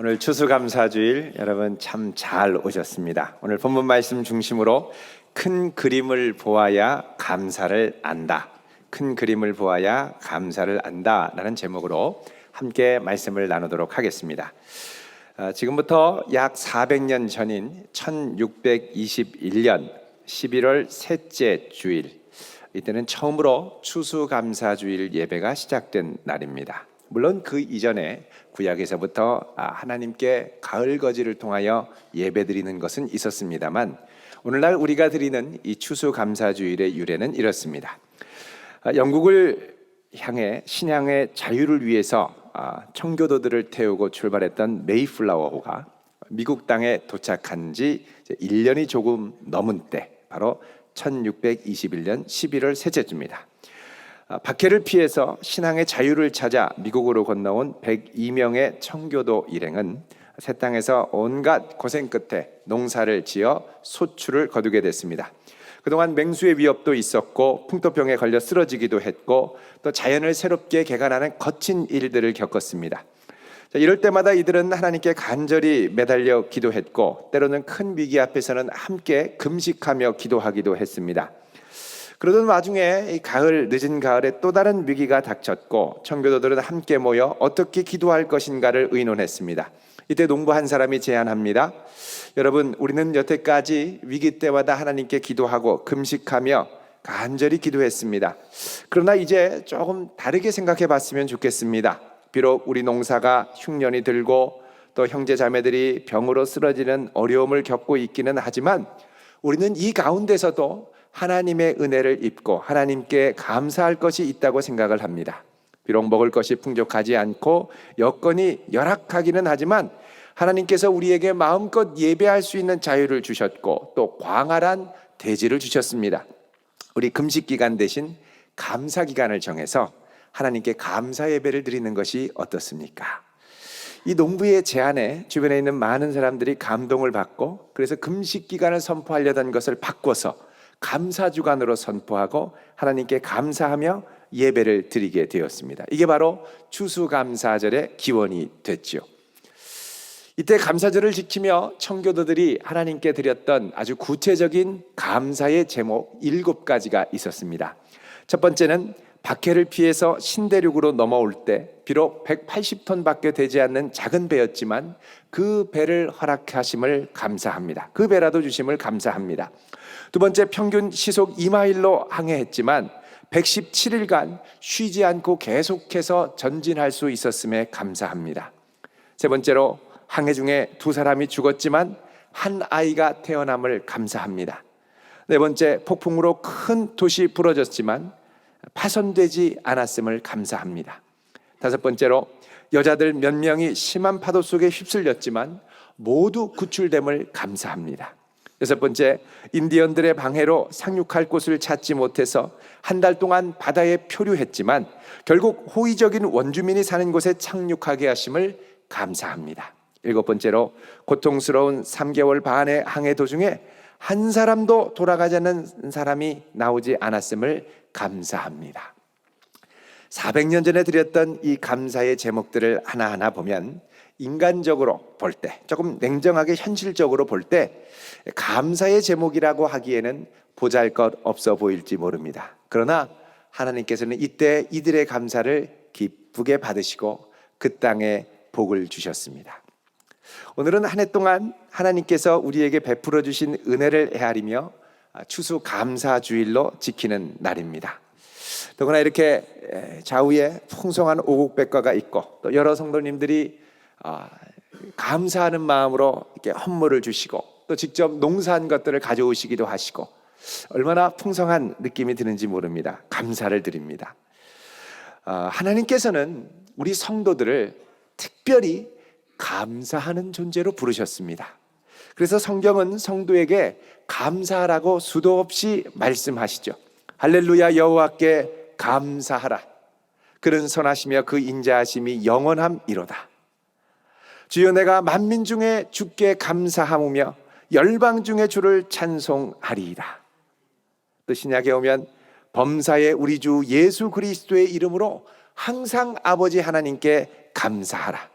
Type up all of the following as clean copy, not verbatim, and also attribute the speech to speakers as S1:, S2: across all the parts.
S1: 오늘 추수감사주일 여러분 참 잘 오셨습니다. 오늘 본문 말씀 중심으로 큰 그림을 보아야 감사를 안다. 큰 그림을 보아야 감사를 안다 라는 제목으로 함께 말씀을 나누도록 하겠습니다. 지금부터 약 400년 전인 1621년 11월 셋째 주일, 이때는 처음으로 추수감사주일 예배가 시작된 날입니다. 물론 그 이전에 구약에서부터 하나님께 가을 거지를 통하여 예배드리는 것은 있었습니다만, 오늘날 우리가 드리는 이 추수감사주일의 유래는 이렇습니다. 영국을 향해 신앙의 자유를 위해서 청교도들을 태우고 출발했던 메이플라워호가 미국 땅에 도착한 지 1년이 조금 넘은 때, 바로 1621년 11월 셋째 주입니다. 박해를 피해서 신앙의 자유를 찾아 미국으로 건너온 102명의 청교도 일행은 새 땅에서 온갖 고생 끝에 농사를 지어 소출을 거두게 됐습니다. 그동안 맹수의 위협도 있었고 풍토병에 걸려 쓰러지기도 했고 또 자연을 새롭게 개간하는 거친 일들을 겪었습니다. 이럴 때마다 이들은 하나님께 간절히 매달려 기도했고, 때로는 큰 위기 앞에서는 함께 금식하며 기도하기도 했습니다. 그러던 와중에 이 늦은 가을에 또 다른 위기가 닥쳤고, 청교도들은 함께 모여 어떻게 기도할 것인가를 의논했습니다. 이때 농부 한 사람이 제안합니다. 여러분, 우리는 여태까지 위기 때마다 하나님께 기도하고 금식하며 간절히 기도했습니다. 그러나 이제 조금 다르게 생각해 봤으면 좋겠습니다. 비록 우리 농사가 흉년이 들고 또 형제 자매들이 병으로 쓰러지는 어려움을 겪고 있기는 하지만, 우리는 이 가운데서도 하나님의 은혜를 입고 하나님께 감사할 것이 있다고 생각을 합니다. 비록 먹을 것이 풍족하지 않고 여건이 열악하기는 하지만, 하나님께서 우리에게 마음껏 예배할 수 있는 자유를 주셨고 또 광활한 대지를 주셨습니다. 우리 금식 기간 대신 감사 기간을 정해서 하나님께 감사 예배를 드리는 것이 어떻습니까? 이 농부의 제안에 주변에 있는 많은 사람들이 감동을 받고, 그래서 금식 기간을 선포하려던 것을 바꿔서 감사 주간으로 선포하고 하나님께 감사하며 예배를 드리게 되었습니다. 이게 바로 추수감사절의 기원이 됐죠. 이때 감사절을 지키며 청교도들이 하나님께 드렸던 아주 구체적인 감사의 제목 7가지가 있었습니다. 첫 번째는 박해를 피해서 신대륙으로 넘어올 때 비록 180톤밖에 되지 않는 작은 배였지만 그 배를 허락하심을 감사합니다. 그 배라도 주심을 감사합니다. 두 번째, 평균 시속 2마일로 항해했지만 117일간 쉬지 않고 계속해서 전진할 수 있었음에 감사합니다. 세 번째로, 항해 중에 2사람이 죽었지만 한 아이가 태어남을 감사합니다. 네 번째, 폭풍으로 큰 도시 부러졌지만 파손되지 않았음을 감사합니다. 다섯 번째로, 여자들 몇 명이 심한 파도 속에 휩쓸렸지만 모두 구출됨을 감사합니다. 여섯 번째, 인디언들의 방해로 상륙할 곳을 찾지 못해서 한 달 동안 바다에 표류했지만 결국 호의적인 원주민이 사는 곳에 착륙하게 하심을 감사합니다. 일곱 번째로, 고통스러운 3개월 반의 항해 도중에 한 사람도 돌아가지 않는 사람이 나오지 않았음을 감사합니다. 400년 전에 드렸던 이 감사의 제목들을 하나하나 보면 인간적으로 볼 때, 조금 냉정하게 현실적으로 볼 때 감사의 제목이라고 하기에는 보잘것없어 보일지 모릅니다. 그러나 하나님께서는 이때 이들의 감사를 기쁘게 받으시고 그 땅에 복을 주셨습니다. 오늘은 한 해 동안 하나님께서 우리에게 베풀어 주신 은혜를 헤아리며 추수감사주일로 지키는 날입니다. 더구나 이렇게 좌우에 풍성한 오곡백과가 있고 또 여러 성도님들이 감사하는 마음으로 이렇게 헌물을 주시고 또 직접 농사한 것들을 가져오시기도 하시고, 얼마나 풍성한 느낌이 드는지 모릅니다. 감사를 드립니다. 하나님께서는 우리 성도들을 특별히 감사하는 존재로 부르셨습니다. 그래서 성경은 성도에게 감사하라고 수도 없이 말씀하시죠. 할렐루야, 여호와께 감사하라. 그는 선하시며 그 인자하심이 영원함이로다. 주여, 내가 만민 중에 주께 감사하며 열방 중에 주를 찬송하리이다. 또 신약에 오면 범사의 우리 주 예수 그리스도의 이름으로 항상 아버지 하나님께 감사하라.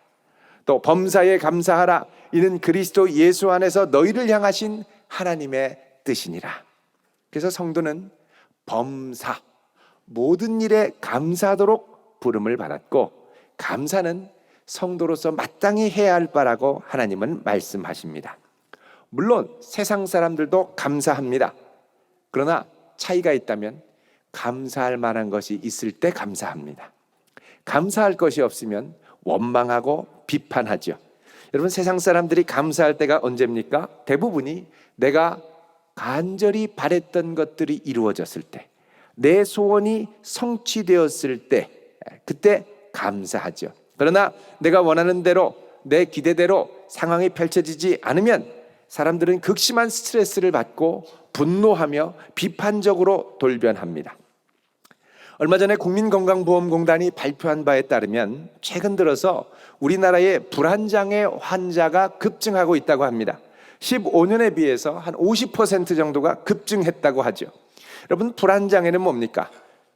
S1: 또 범사에 감사하라. 이는 그리스도 예수 안에서 너희를 향하신 하나님의 뜻이니라. 그래서 성도는 범사, 모든 일에 감사하도록 부름을 받았고, 감사는 성도로서 마땅히 해야 할 바라고 하나님은 말씀하십니다. 물론 세상 사람들도 감사합니다. 그러나 차이가 있다면 감사할 만한 것이 있을 때 감사합니다. 감사할 것이 없으면 원망하고 비판하죠. 여러분, 세상 사람들이 감사할 때가 언제입니까? 대부분이 내가 간절히 바랬던 것들이 이루어졌을 때, 내 소원이 성취되었을 때, 그때 감사하죠. 그러나 내가 원하는 대로, 내 기대대로 상황이 펼쳐지지 않으면 사람들은 극심한 스트레스를 받고 분노하며 비판적으로 돌변합니다. 얼마 전에 국민건강보험공단이 발표한 바에 따르면 최근 들어서 우리나라의 불안장애 환자가 급증하고 있다고 합니다. 15년에 비해서 한 50% 정도가 급증했다고 하죠. 여러분, 불안장애는 뭡니까?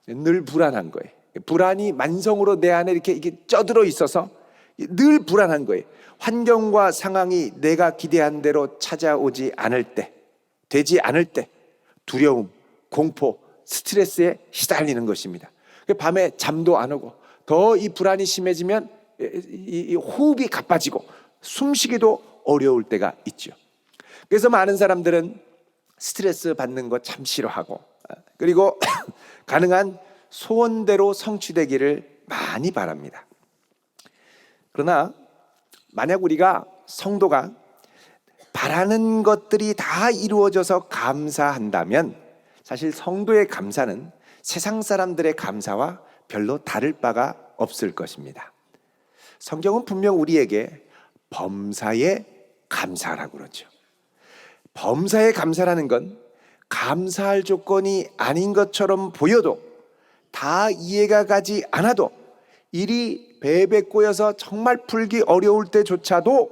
S1: 늘 불안한 거예요. 불안이 만성으로 내 안에 이렇게 쪄들어 있어서 늘 불안한 거예요. 환경과 상황이 내가 기대한 대로 찾아오지 않을 때, 되지 않을 때 두려움, 공포, 스트레스에 시달리는 것입니다. 밤에 잠도 안 오고, 더 이 불안이 심해지면 이 호흡이 가빠지고 숨쉬기도 어려울 때가 있죠. 그래서 많은 사람들은 스트레스 받는 거 참 싫어하고, 그리고 가능한 소원대로 성취되기를 많이 바랍니다. 그러나 만약 우리가, 성도가 바라는 것들이 다 이루어져서 감사한다면 사실 성도의 감사는 세상 사람들의 감사와 별로 다를 바가 없을 것입니다. 성경은 분명 우리에게 범사에 감사라고 그러죠. 범사에 감사라는 건 감사할 조건이 아닌 것처럼 보여도, 다 이해가 가지 않아도, 일이 베베 꼬여서 정말 풀기 어려울 때조차도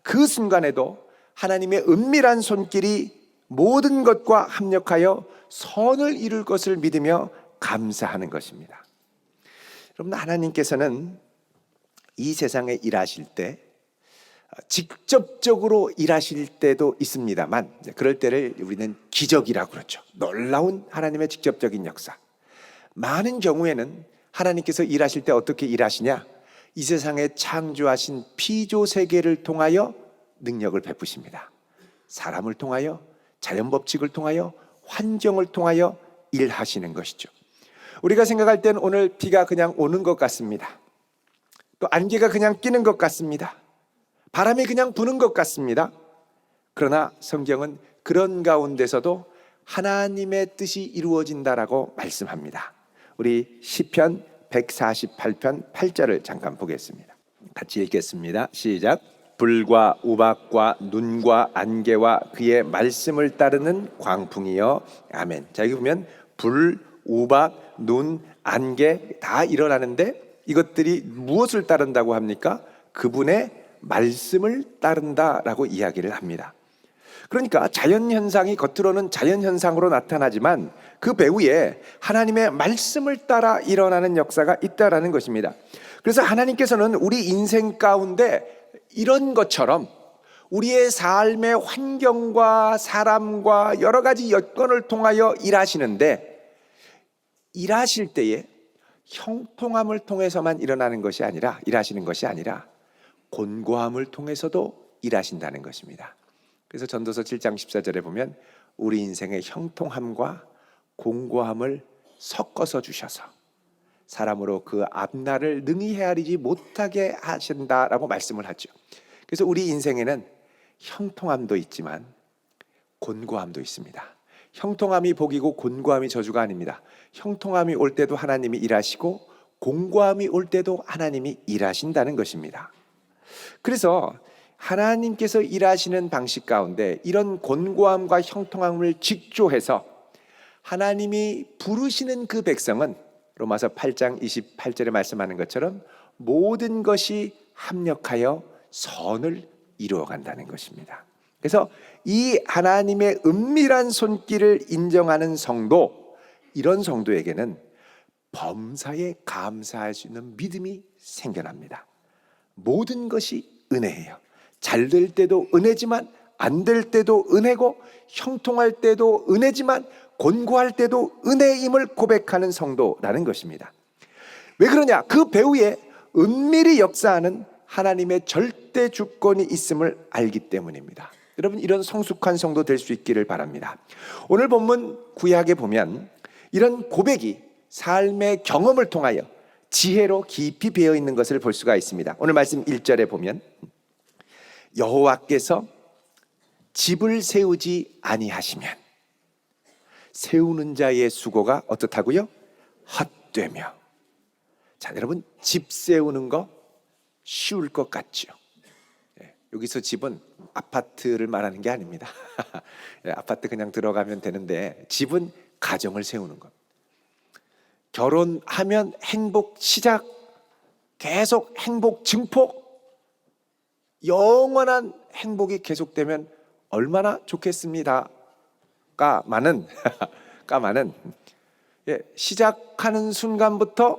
S1: 그 순간에도 하나님의 은밀한 손길이 모든 것과 합력하여 선을 이룰 것을 믿으며 감사하는 것입니다. 여러분, 하나님께서는 이 세상에 일하실 때 직접적으로 일하실 때도 있습니다만, 그럴 때를 우리는 기적이라고 그러죠. 놀라운 하나님의 직접적인 역사. 많은 경우에는 하나님께서 일하실 때 어떻게 일하시냐? 이 세상에 창조하신 피조 세계를 통하여 능력을 베푸십니다. 사람을 통하여, 자연 법칙을 통하여, 환경을 통하여 일하시는 것이죠. 우리가 생각할 땐 오늘 비가 그냥 오는 것 같습니다. 또 안개가 그냥 끼는 것 같습니다. 바람이 그냥 부는 것 같습니다. 그러나 성경은 그런 가운데서도 하나님의 뜻이 이루어진다라고 말씀합니다. 우리 시편 148편 8절을 잠깐 보겠습니다. 같이 읽겠습니다. 시작. 불과 우박과 눈과 안개와 그의 말씀을 따르는 광풍이여. 아멘. 자, 여기 보면 불, 우박, 눈, 안개 다 일어나는데 이것들이 무엇을 따른다고 합니까? 그분의 말씀을 따른다라고 이야기를 합니다. 그러니까 자연현상이 겉으로는 자연현상으로 나타나지만 그 배후에 하나님의 말씀을 따라 일어나는 역사가 있다라는 것입니다. 그래서 하나님께서는 우리 인생 가운데 이런 것처럼 우리의 삶의 환경과 사람과 여러 가지 여건을 통하여 일하시는데, 일하실 때에 형통함을 통해서만 일어나는 것이 아니라, 일하시는 것이 아니라 곤고함을 통해서도 일하신다는 것입니다. 그래서 전도서 7장 14절에 보면 우리 인생의 형통함과 공고함을 섞어서 주셔서 사람으로 그 앞날을 능히 헤아리지 못하게 하신다라고 말씀을 하죠. 그래서 우리 인생에는 형통함도 있지만 곤고함도 있습니다. 형통함이 복이고 곤고함이 저주가 아닙니다. 형통함이 올 때도 하나님이 일하시고 공고함이 올 때도 하나님이 일하신다는 것입니다. 그래서 하나님께서 일하시는 방식 가운데 이런 곤고함과 형통함을 직조해서 하나님이 부르시는 그 백성은 로마서 8장 28절에 말씀하는 것처럼 모든 것이 합력하여 선을 이루어간다는 것입니다. 그래서 이 하나님의 은밀한 손길을 인정하는 성도, 이런 성도에게는 범사에 감사할 수 있는 믿음이 생겨납니다. 모든 것이 은혜예요. 잘 될 때도 은혜지만 안 될 때도 은혜고, 형통할 때도 은혜지만 곤고할 때도 은혜임을 고백하는 성도라는 것입니다. 왜 그러냐? 그 배후에 은밀히 역사하는 하나님의 절대 주권이 있음을 알기 때문입니다. 여러분, 이런 성숙한 성도 될 수 있기를 바랍니다. 오늘 본문 구약에 보면 이런 고백이 삶의 경험을 통하여 지혜로 깊이 배어 있는 것을 볼 수가 있습니다. 오늘 말씀 1절에 보면 여호와께서 집을 세우지 아니하시면 세우는 자의 수고가 어떻다고요? 헛되며. 자, 여러분, 집 세우는 거 쉬울 것 같죠? 여기서 집은 아파트를 말하는 게 아닙니다. 아파트 그냥 들어가면 되는데, 집은 가정을 세우는 것. 결혼하면 행복 시작, 계속 행복 증폭, 영원한 행복이 계속되면 얼마나 좋겠습니다. 까마는 시작하는 순간부터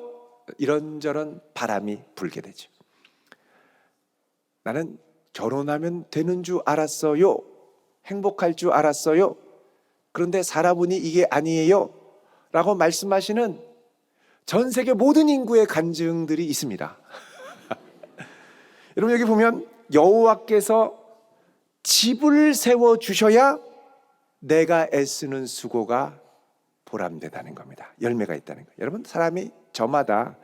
S1: 이런저런 바람이 불게 되죠. 나는 결혼하면 되는 줄 알았어요. 행복할 줄 알았어요. 그런데 살아보니 이게 아니에요 라고 말씀하시는 전 세계 모든 인구의 간증들이 있습니다. 여러분, 여기 보면 여호와께서 집을 세워주셔야 내가 애쓰는 수고가 보람되다는 겁니다. 열매가 있다는 거예요. 여러분, 사람이 저마다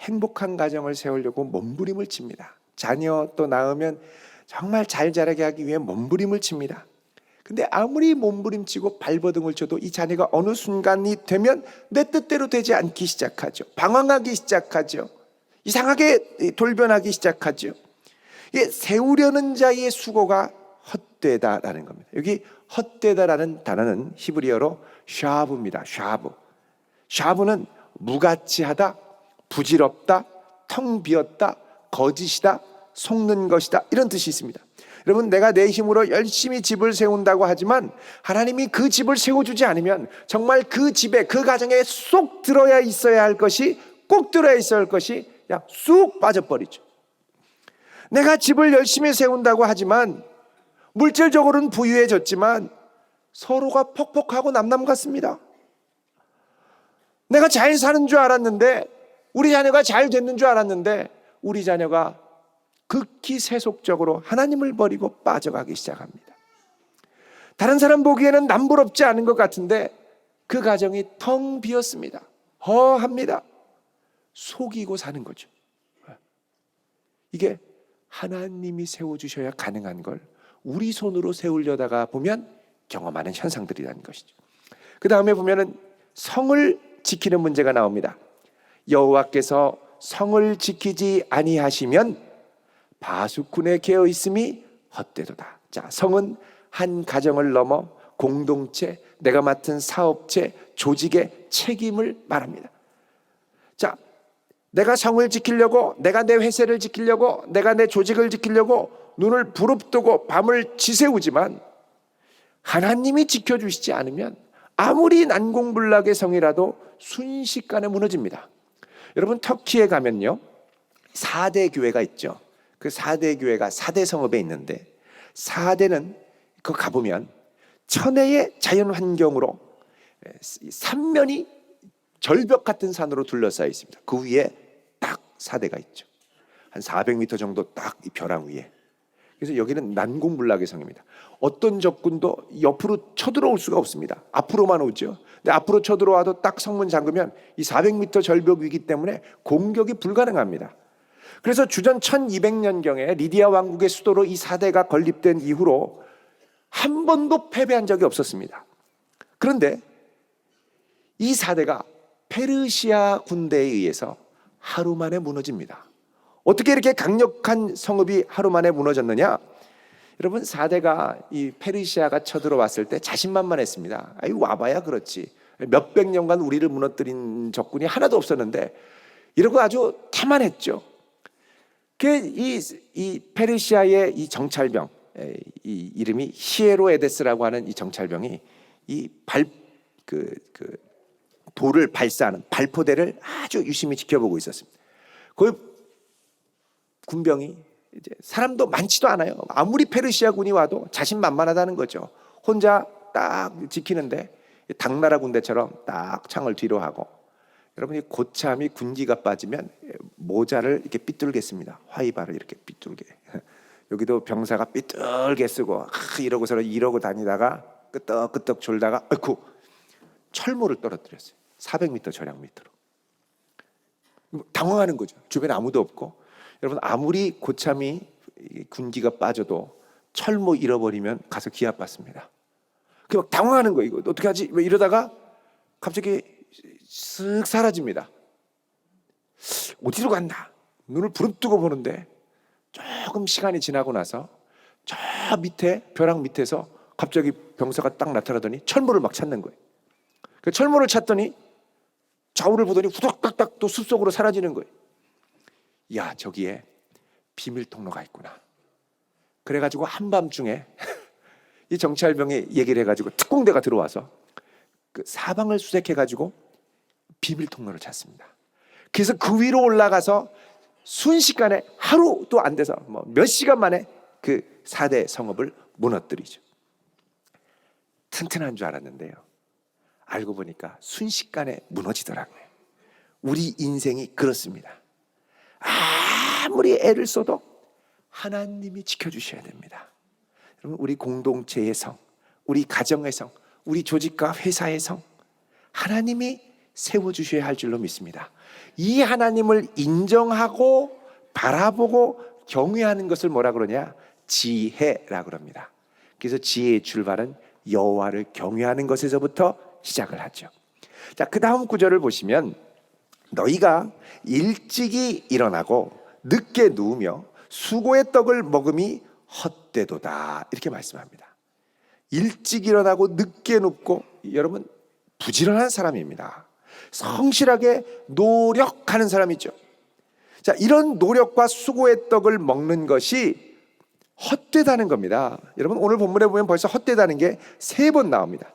S1: 행복한 가정을 세우려고 몸부림을 칩니다. 자녀 또 낳으면 정말 잘 자라게 하기 위해 몸부림을 칩니다. 근데 아무리 몸부림치고 발버둥을 쳐도 이 자녀가 어느 순간이 되면 내 뜻대로 되지 않기 시작하죠. 방황하기 시작하죠. 이상하게 돌변하기 시작하죠. 이게 세우려는 자의 수고가 헛되다라는 겁니다. 여기 헛되다라는 단어는 히브리어로 샤브입니다. 샤브는 무가치하다, 부질없다, 텅 비었다, 거짓이다, 속는 것이다, 이런 뜻이 있습니다. 여러분, 내가 내 힘으로 열심히 집을 세운다고 하지만 하나님이 그 집을 세워주지 않으면 정말 그 집에, 그 가정에 쏙 들어야 있어야 할 것이, 꼭 들어야 있어야 할 것이 그냥 쑥 빠져버리죠. 내가 집을 열심히 세운다고 하지만 물질적으로는 부유해졌지만 서로가 퍽퍽하고 남남 같습니다. 내가 잘 사는 줄 알았는데, 우리 자녀가 잘 됐는 줄 알았는데 우리 자녀가 극히 세속적으로 하나님을 버리고 빠져가기 시작합니다. 다른 사람 보기에는 남부럽지 않은 것 같은데 그 가정이 텅 비었습니다. 허합니다. 속이고 사는 거죠. 이게 하나님이 세워주셔야 가능한 걸 우리 손으로 세우려다가 보면 경험하는 현상들이라는 것이죠. 그 다음에 보면은 성을 지키는 문제가 나옵니다. 여호와께서 성을 지키지 아니하시면 바수꾼에 개어 있음이 헛되도다. 자, 성은 한 가정을 넘어 공동체, 내가 맡은 사업체, 조직의 책임을 말합니다. 자, 내가 성을 지키려고, 내가 내 회사를 지키려고, 내가 내 조직을 지키려고 눈을 부릅뜨고 밤을 지새우지만 하나님이 지켜주시지 않으면 아무리 난공불락의 성이라도 순식간에 무너집니다. 여러분, 터키에 가면요 4대 교회가 있죠. 그 4대 교회가 4대 성읍에 있는데 4대는 그 가보면 천혜의 자연 환경으로 삼면이 절벽 같은 산으로 둘러싸여 있습니다. 그 위에 딱 4대가 있죠. 한 400m 정도 딱 이 벼랑 위에. 그래서 여기는 난공불락의 성입니다. 어떤 적군도 옆으로 쳐들어올 수가 없습니다. 앞으로만 오죠. 근데 앞으로 쳐들어와도 딱 성문 잠그면 이 400m 절벽 위기 때문에 공격이 불가능합니다. 그래서 주전 1200년경에 리디아 왕국의 수도로 이 4대가 건립된 이후로 한 번도 패배한 적이 없었습니다. 그런데 이 4대가 페르시아 군대에 의해서 하루 만에 무너집니다. 어떻게 이렇게 강력한 성읍이 하루 만에 무너졌느냐? 여러분, 4대가 이 페르시아가 쳐들어왔을 때 자신만만했습니다. 아이, 와봐야 그렇지. 몇백 년간 우리를 무너뜨린 적군이 하나도 없었는데 이러고 아주 태만했죠. 이 페르시아의 이 정찰병, 이 이름이 히에로에데스라고 하는 이 정찰병이 이 돌을 발사하는 발포대를 아주 유심히 지켜보고 있었습니다. 그 군병이 이제 사람도 많지도 않아요. 아무리 페르시아군이 와도 자신만만하다는 거죠. 혼자 딱 지키는데 당나라 군대처럼 딱 창을 뒤로 하고, 여러분이 고참이 군기가 빠지면 모자를 이렇게 삐뚤게 씁니다. 화이발을 이렇게 삐뚤게. 여기도 병사가 삐뚤게 쓰고 이러고서는 이러고 다니다가 끄떡끄떡 졸다가 아이쿠 철모를 떨어뜨렸어요. 400m 전약 밑으로. 당황하는 거죠. 주변에 아무도 없고. 여러분 아무리 고참이 군기가 빠져도 철모 잃어버리면 가서 기합받습니다. 그 막 당황하는 거예요. 이거 어떻게 하지? 왜 이러다가 갑자기 쓱 사라집니다. 어디로 갔나? 눈을 부릅뜨고 보는데 조금 시간이 지나고 나서 저 밑에 벼락 밑에서 갑자기 병사가 딱 나타나더니 철모를 막 찾는 거예요. 그 철모를 찾더니 좌우를 보더니 후닥닥닥 또 숲속으로 사라지는 거예요. 야, 저기에 비밀 통로가 있구나. 그래가지고 한밤중에 이 정찰병이 얘기를 해가지고 특공대가 들어와서 그 사방을 수색해가지고 비밀 통로를 찾습니다. 그래서 그 위로 올라가서 순식간에 하루도 안 돼서 몇 시간 만에 그 4대 성읍을 무너뜨리죠. 튼튼한 줄 알았는데요, 알고 보니까 순식간에 무너지더라고요. 우리 인생이 그렇습니다. 아무리 애를 써도 하나님이 지켜주셔야 됩니다. 여러분, 우리 공동체의 성, 우리 가정의 성, 우리 조직과 회사의 성, 하나님이 세워주셔야 할 줄로 믿습니다. 이 하나님을 인정하고 바라보고 경외하는 것을 뭐라 그러냐? 지혜라고 합니다. 그래서 지혜의 출발은 여호와를 경외하는 것에서부터 시작을 하죠. 자, 그 다음 구절을 보시면 너희가 일찍이 일어나고 늦게 누우며 수고의 떡을 먹음이 헛되도다, 이렇게 말씀합니다. 일찍 일어나고 늦게 눕고, 여러분 부지런한 사람입니다. 성실하게 노력하는 사람이죠. 자, 이런 노력과 수고의 떡을 먹는 것이 헛되다는 겁니다. 여러분 오늘 본문에 보면 벌써 헛되다는 게 3번 나옵니다.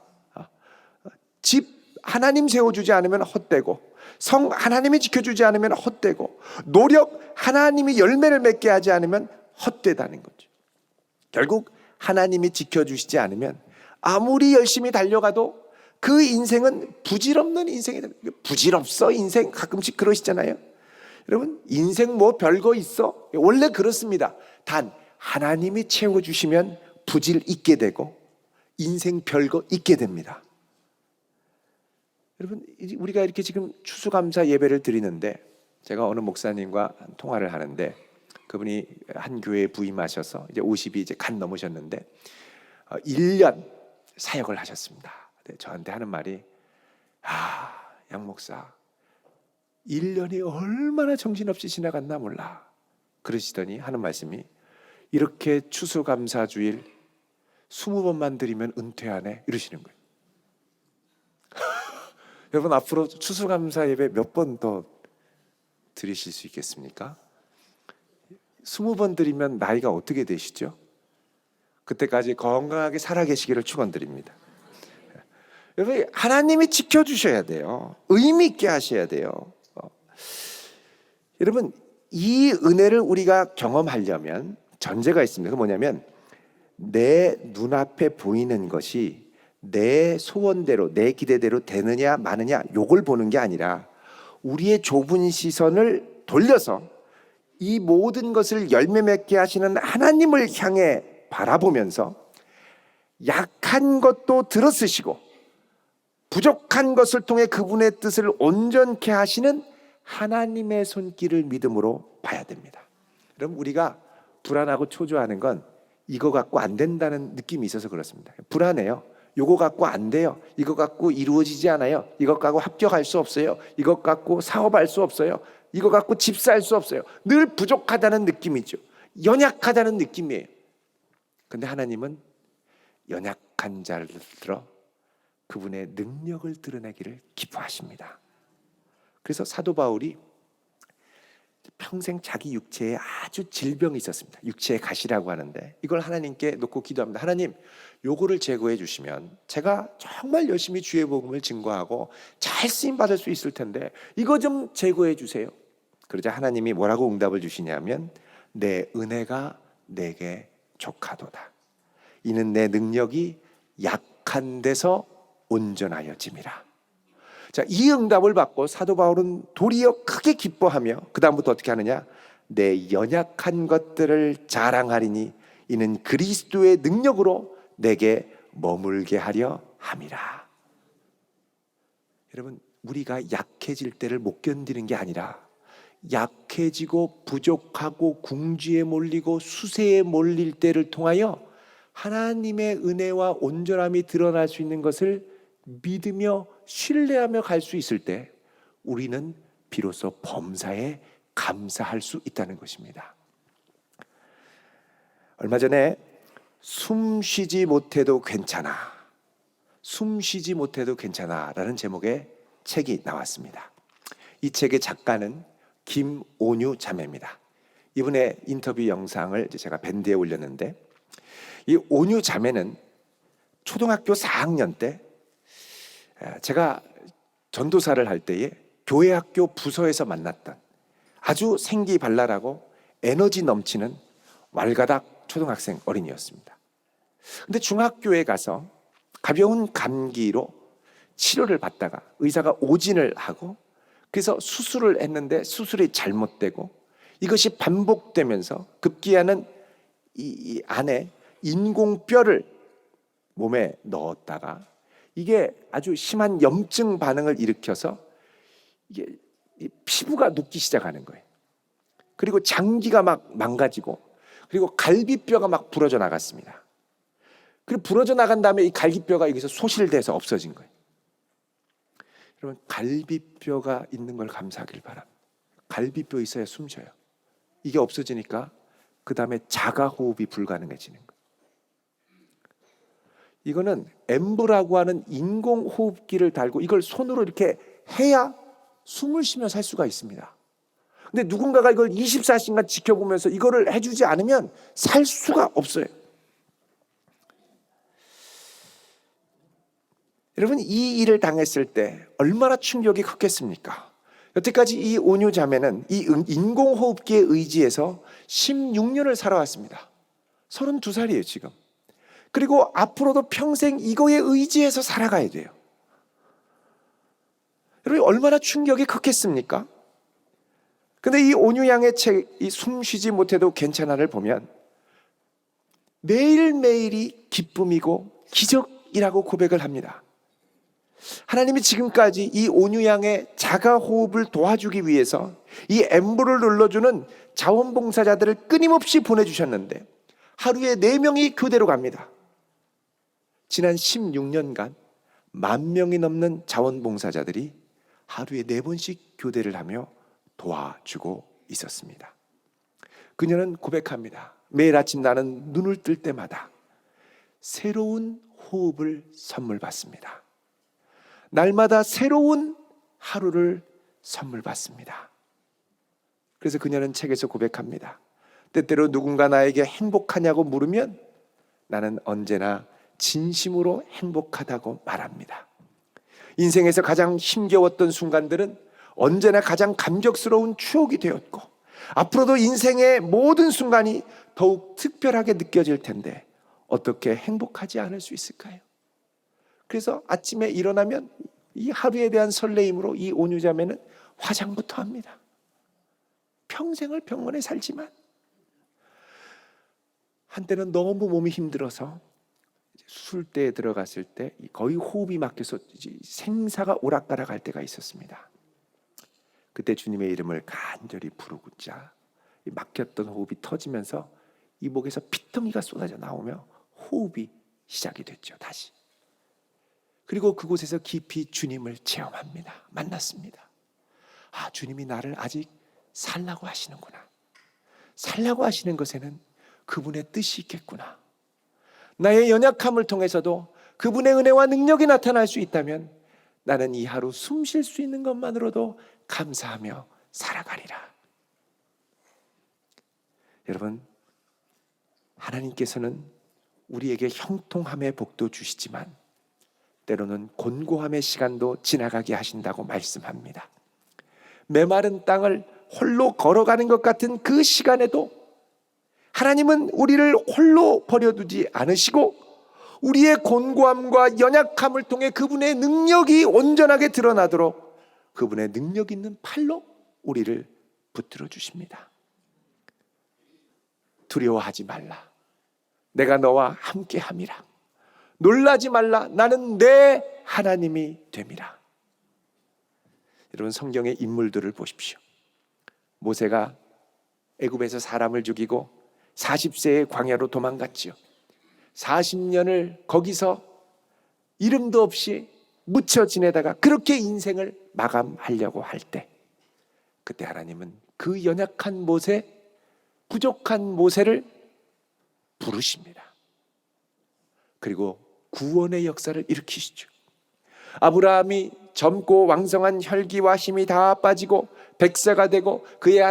S1: 집 하나님 세워주지 않으면 헛되고, 성 하나님이 지켜주지 않으면 헛되고, 노력 하나님이 열매를 맺게 하지 않으면 헛되다는 거죠. 결국 하나님이 지켜주시지 않으면 아무리 열심히 달려가도 그 인생은 부질없는 인생이 됩니다. 부질없어 인생, 가끔씩 그러시잖아요. 여러분 인생 뭐 별거 있어? 원래 그렇습니다. 단 하나님이 채워주시면 부질 있게 되고 인생 별거 있게 됩니다. 여러분 우리가 이렇게 지금 추수감사 예배를 드리는데, 제가 어느 목사님과 통화를 하는데 그분이 한 교회에 부임하셔서 이제 50이 이제 간 넘으셨는데 1년 사역을 하셨습니다. 저한테 하는 말이, 양 목사 1년이 얼마나 정신없이 지나갔나 몰라. 그러시더니 하는 말씀이, 이렇게 추수감사주일 20번만 드리면 은퇴하네, 이러시는 거예요. 여러분 앞으로 추수감사 예배 몇 번 더 드리실 수 있겠습니까? 20번 드리면 나이가 어떻게 되시죠? 그때까지 건강하게 살아계시기를 축원드립니다. 여러분 하나님이 지켜주셔야 돼요. 의미 있게 하셔야 돼요. 여러분 이 은혜를 우리가 경험하려면 전제가 있습니다. 그 뭐냐면 내 눈앞에 보이는 것이 내 소원대로 내 기대대로 되느냐 마느냐 요걸 보는 게 아니라 우리의 좁은 시선을 돌려서 이 모든 것을 열매 맺게 하시는 하나님을 향해 바라보면서 약한 것도 들어쓰시고 부족한 것을 통해 그분의 뜻을 온전케 하시는 하나님의 손길을 믿음으로 봐야 됩니다. 여러분 우리가 불안하고 초조하는 건 이거 갖고 안 된다는 느낌이 있어서 그렇습니다. 불안해요. 이거 갖고 안 돼요. 이거 갖고 이루어지지 않아요. 이것 갖고 합격할 수 없어요. 이것 갖고 사업할 수 없어요. 이거 갖고 집 살 수 없어요. 늘 부족하다는 느낌이죠. 연약하다는 느낌이에요. 근데 하나님은 연약한 자를 들어 그분의 능력을 드러내기를 기뻐하십니다. 그래서 사도 바울이 평생 자기 육체에 아주 질병이 있었습니다. 육체의 가시라고 하는데 이걸 하나님께 놓고 기도합니다. 하나님, 요거를 제거해 주시면 제가 정말 열심히 주의 복음을 증거하고 잘 쓰임 받을 수 있을 텐데 이거 좀 제거해 주세요. 그러자 하나님이 뭐라고 응답을 주시냐면 내 은혜가 내게 족하도다. 이는 내 능력이 약한 데서 온전하여짐이라. 자, 이 응답을 받고 사도 바울은 도리어 크게 기뻐하며 그 다음부터 어떻게 하느냐? 내 연약한 것들을 자랑하리니 이는 그리스도의 능력으로 내게 머물게 하려 함이라. 여러분, 우리가 약해질 때를 못 견디는 게 아니라 약해지고 부족하고 궁지에 몰리고 수세에 몰릴 때를 통하여 하나님의 은혜와 온전함이 드러날 수 있는 것을 믿으며 신뢰하며 갈 수 있을 때 우리는 비로소 범사에 감사할 수 있다는 것입니다. 얼마 전에 숨 쉬지 못해도 괜찮아, 숨 쉬지 못해도 괜찮아 라는 제목의 책이 나왔습니다. 이 책의 작가는 김온유 자매입니다. 이분의 인터뷰 영상을 제가 밴드에 올렸는데, 이 온유 자매는 초등학교 4학년 때 제가 전도사를 할 때에 교회 학교 부서에서 만났던 아주 생기발랄하고 에너지 넘치는 왈가닥 초등학생 어린이였습니다. 근데 중학교에 가서 가벼운 감기로 치료를 받다가 의사가 오진을 하고 그래서 수술을 했는데 수술이 잘못되고 이것이 반복되면서 급기야는 이 안에 인공뼈를 몸에 넣었다가 이게 아주 심한 염증 반응을 일으켜서 이게 피부가 눕기 시작하는 거예요. 그리고 장기가 막 망가지고 그리고 갈비뼈가 막 부러져 나갔습니다. 그리고 부러져 나간 다음에 이 갈비뼈가 여기서 소실돼서 없어진 거예요. 여러분, 갈비뼈가 있는 걸 감사하길 바랍니다. 갈비뼈 있어야 숨 쉬어요. 이게 없어지니까 그 다음에 자가호흡이 불가능해지는 거예요. 이거는 엠브라고 하는 인공호흡기를 달고 이걸 손으로 이렇게 해야 숨을 쉬며 살 수가 있습니다. 근데 누군가가 이걸 24시간 지켜보면서 이거를 해주지 않으면 살 수가 없어요. 여러분, 이 일을 당했을 때 얼마나 충격이 컸겠습니까? 여태까지 이 온유 자매는 이 인공호흡기에 의지해서 16년을 살아왔습니다. 32살이에요 지금. 그리고 앞으로도 평생 이거에 의지해서 살아가야 돼요. 여러분, 얼마나 충격이 컸겠습니까? 근데 이 온유 양의 책, 이 숨 쉬지 못해도 괜찮아를 보면 매일매일이 기쁨이고 기적이라고 고백을 합니다. 하나님이 지금까지 이 온유 양의 자가호흡을 도와주기 위해서 이 엠브를 눌러주는 자원봉사자들을 끊임없이 보내주셨는데 하루에 4명이 교대로 갑니다. 지난 16년간 10,000명이 넘는 자원봉사자들이 하루에 4번씩 교대를 하며 도와주고 있었습니다. 그녀는 고백합니다. 매일 아침 나는 눈을 뜰 때마다 새로운 호흡을 선물 받습니다. 날마다 새로운 하루를 선물 받습니다. 그래서 그녀는 책에서 고백합니다. 때때로 누군가 나에게 행복하냐고 물으면 나는 언제나 진심으로 행복하다고 말합니다. 인생에서 가장 힘겨웠던 순간들은 언제나 가장 감격스러운 추억이 되었고 앞으로도 인생의 모든 순간이 더욱 특별하게 느껴질 텐데 어떻게 행복하지 않을 수 있을까요? 그래서 아침에 일어나면 이 하루에 대한 설레임으로 이 온유자매는 화장부터 합니다. 평생을 병원에 살지만 한때는 너무 몸이 힘들어서 수술대에 들어갔을 때 거의 호흡이 막혀서 생사가 오락가락 할 때가 있었습니다. 그때 주님의 이름을 간절히 부르고자 막혔던 호흡이 터지면서 이 목에서 피덩이가 쏟아져 나오며 호흡이 시작이 됐죠. 다시. 그리고 그곳에서 깊이 주님을 체험합니다. 만났습니다. 아, 주님이 나를 아직 살라고 하시는구나. 살라고 하시는 것에는 그분의 뜻이 있겠구나. 나의 연약함을 통해서도 그분의 은혜와 능력이 나타날 수 있다면 나는 이 하루 숨 쉴 수 있는 것만으로도 감사하며 살아가리라. 여러분, 하나님께서는 우리에게 형통함의 복도 주시지만 때로는 곤고함의 시간도 지나가게 하신다고 말씀합니다. 메마른 땅을 홀로 걸어가는 것 같은 그 시간에도 하나님은 우리를 홀로 버려두지 않으시고 우리의 곤고함과 연약함을 통해 그분의 능력이 온전하게 드러나도록 그분의 능력 있는 팔로 우리를 붙들어 주십니다. 두려워하지 말라. 내가 너와 함께함이라. 놀라지 말라. 나는 내 하나님이 됨이라. 여러분, 성경의 인물들을 보십시오. 모세가 애굽에서 사람을 죽이고 40세의 광야로 도망갔지요. 40년을 거기서 이름도 없이 묻혀 지내다가 그렇게 인생을 마감하려고 할 때, 그때 하나님은 그 연약한 모세, 부족한 모세를 부르십니다. 그리고 구원의 역사를 일으키시죠. 아브라함이 젊고 왕성한 혈기와 힘이 다 빠지고 100세가 되고 그의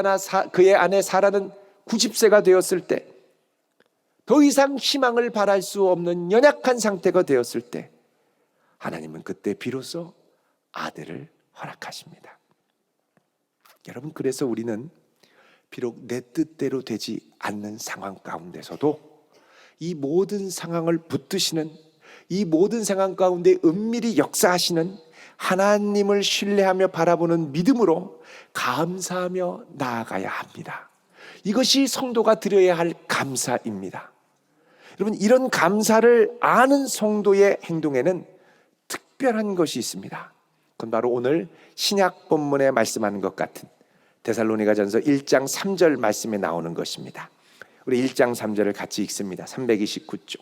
S1: 아내 사라는 90세가 되었을 때, 더 이상 희망을 바랄 수 없는 연약한 상태가 되었을 때, 하나님은 그때 비로소 아들을 허락하십니다. 여러분, 그래서 우리는 비록 내 뜻대로 되지 않는 상황 가운데서도 이 모든 상황을 붙드시는, 이 모든 상황 가운데 은밀히 역사하시는 하나님을 신뢰하며 바라보는 믿음으로 감사하며 나아가야 합니다. 이것이 성도가 드려야 할 감사입니다. 여러분, 이런 감사를 아는 성도의 행동에는 특별한 것이 있습니다. 그건 바로 오늘 신약 본문에 말씀하는 것 같은 데살로니가전서 1장 3절 말씀에 나오는 것입니다. 우리 1장 3절을 같이 읽습니다. 329쪽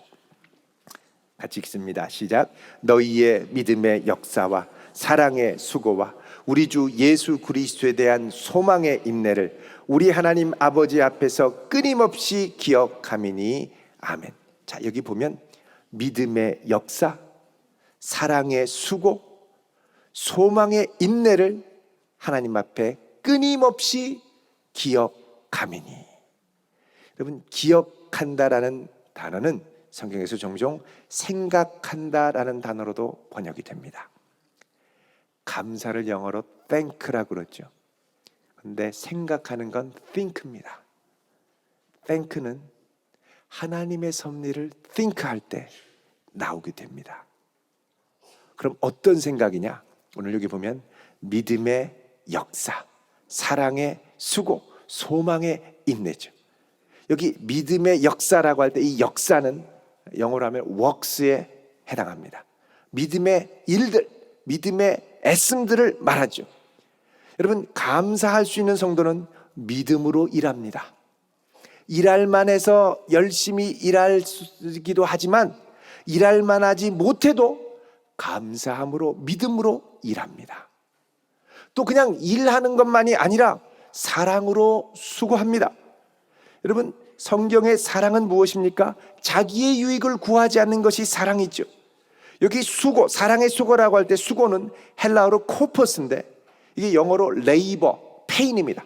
S1: 같이 읽습니다. 시작. 너희의 믿음의 역사와 사랑의 수고와 우리 주 예수 그리스도에 대한 소망의 인내를 우리 하나님 아버지 앞에서 끊임없이 기억하미니 아멘. 자, 여기 보면 믿음의 역사, 사랑의 수고, 소망의 인내를 하나님 앞에 끊임없이 기억하미니. 여러분, 기억한다라는 단어는 성경에서 종종 생각한다라는 단어로도 번역이 됩니다. 감사를 영어로 thank라고 그러죠. 그런데 생각하는 건 think입니다. thank는 하나님의 섭리를 think할 때 나오게 됩니다. 그럼 어떤 생각이냐? 오늘 여기 보면 믿음의 역사, 사랑의 수고, 소망의 인내죠. 여기 믿음의 역사라고 할 때 이 역사는 영어로 하면 works에 해당합니다. 믿음의 일들, 믿음의 애씀들을 말하죠. 여러분, 감사할 수 있는 성도는 믿음으로 일합니다. 일할 만해서 열심히 일하기도 하지만 일할 만하지 못해도 감사함으로, 믿음으로 일합니다. 또 그냥 일하는 것만이 아니라 사랑으로 수고합니다. 여러분, 성경의 사랑은 무엇입니까? 자기의 유익을 구하지 않는 것이 사랑이죠. 여기 수고, 사랑의 수고라고 할 때 수고는 헬라어로 코퍼스인데 이게 영어로 레이버, 페인입니다.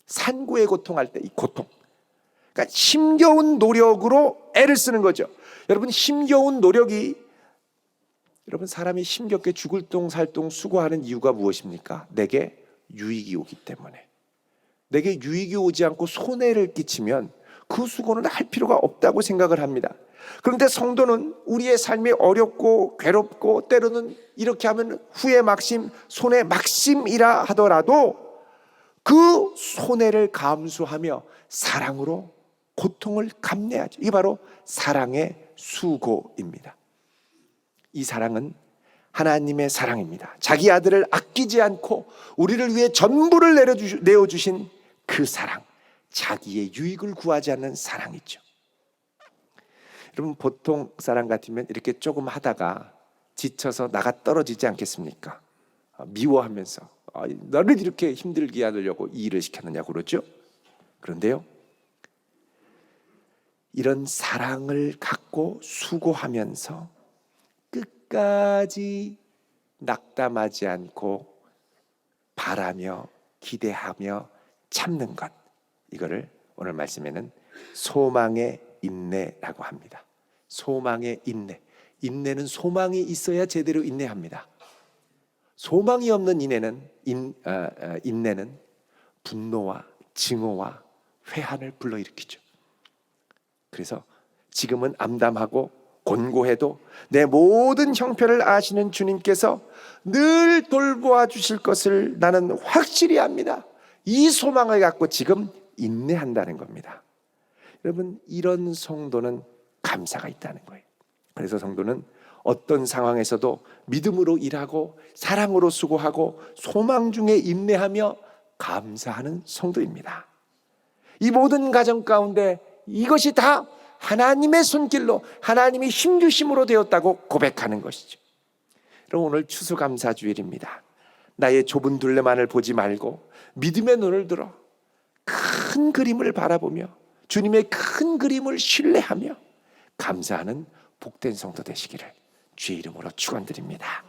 S1: 산고의 고통할 때 이 고통. 그러니까 힘겨운 노력으로 애를 쓰는 거죠. 여러분, 힘겨운 노력이, 여러분, 사람이 힘겹게 죽을 똥살똥 수고하는 이유가 무엇입니까? 내게 유익이 오기 때문에. 내게 유익이 오지 않고 손해를 끼치면 그 수고는 할 필요가 없다고 생각을 합니다. 그런데 성도는 우리의 삶이 어렵고 괴롭고 때로는 이렇게 하면 후회 막심, 손해 막심이라 하더라도 그 손해를 감수하며 사랑으로 고통을 감내하죠. 이게 바로 사랑의 수고입니다. 이 사랑은 하나님의 사랑입니다. 자기 아들을 아끼지 않고 우리를 위해 전부를 내어주신 그 사랑, 자기의 유익을 구하지 않는 사랑이죠. 여러분, 보통 사람 같으면 이렇게 조금 하다가 지쳐서 나가 떨어지지 않겠습니까? 미워하면서 너를 이렇게 힘들게 하려고 이 일을 시켰느냐고 그러죠. 그런데요, 이런 사랑을 갖고 수고하면서 끝까지 낙담하지 않고 바라며 기대하며 참는 것, 이거를 오늘 말씀에는 소망의 인내라고 합니다. 소망의 인내. 인내는 소망이 있어야 제대로 인내합니다. 소망이 없는 인내는 분노와 증오와 회한을 불러일으키죠. 그래서 지금은 암담하고 곤고해도 내 모든 형편을 아시는 주님께서 늘 돌보아 주실 것을 나는 확실히 압니다. 이 소망을 갖고 지금 인내한다는 겁니다. 여러분, 이런 성도는 감사가 있다는 거예요. 그래서 성도는 어떤 상황에서도 믿음으로 일하고 사랑으로 수고하고 소망 중에 인내하며 감사하는 성도입니다. 이 모든 가정 가운데 이것이 다 하나님의 손길로 하나님이 힘주심으로 되었다고 고백하는 것이죠. 여러분, 오늘 추수감사주일입니다. 나의 좁은 둘레만을 보지 말고 믿음의 눈을 들어 큰 그림을 바라보며 주님의 큰 그림을 신뢰하며 감사하는 복된 성도 되시기를 주의 이름으로 축원드립니다.